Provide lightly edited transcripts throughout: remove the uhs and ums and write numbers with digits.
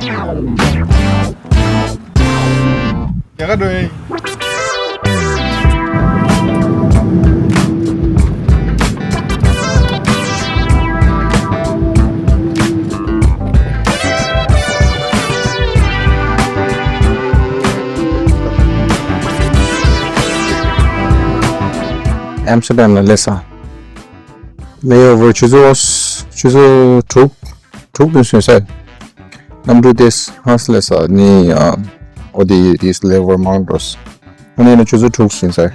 Dạ cái đuôi. Amsterdam là Lessa. Layover 주소 좁은 순서. 남도 this house Lessa ni 어디 is layover Mountos. 오늘은 주소 좁은 순서.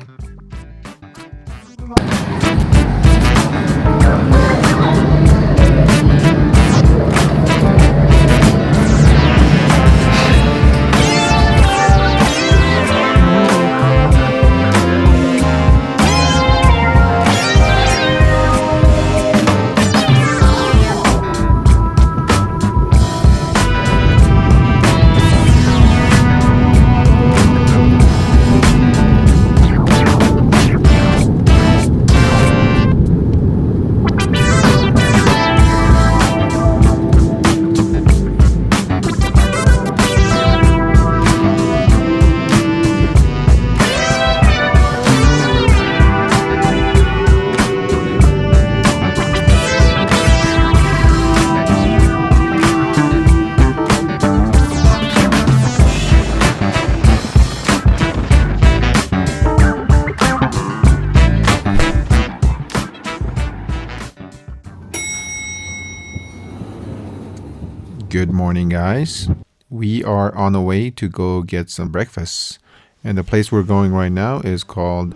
Good morning, guys. We are on the way to go get some breakfast. And the place we're going right now is called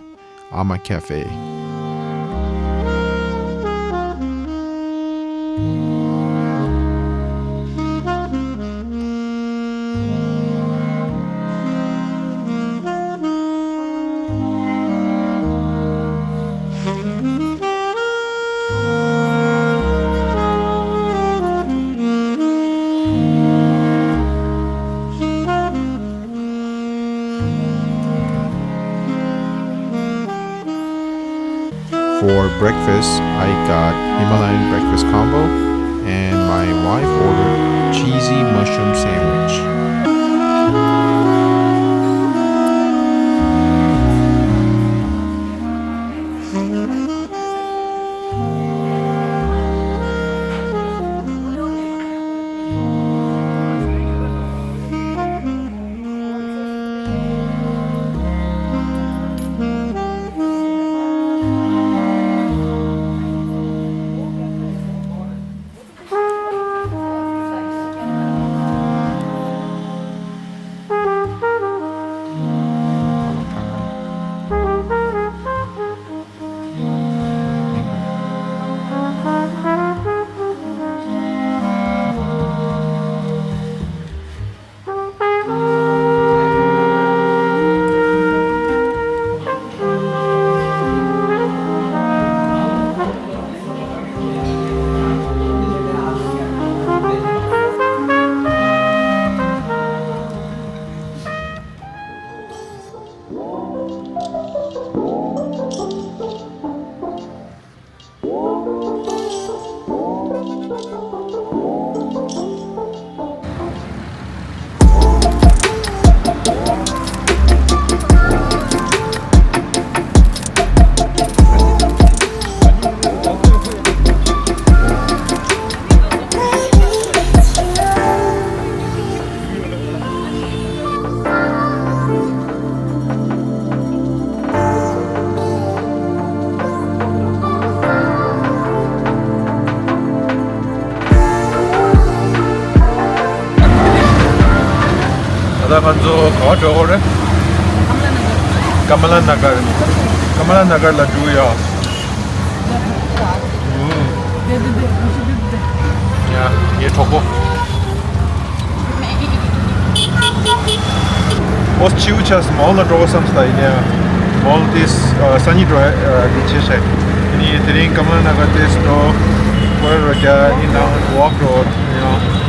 Ama Cafe. For breakfast, I got Himalayan breakfast combo and my wife ordered cheesy mushroom sandwich. Ada kanjo kawa jogore? Kamalan Nagar laddu ya. Ya, ye choco. Os chiucha small draw some style ya. All this sunny draw beaches hai. Ini tering Kamalan Nagar this draw where raja in walk road, you know.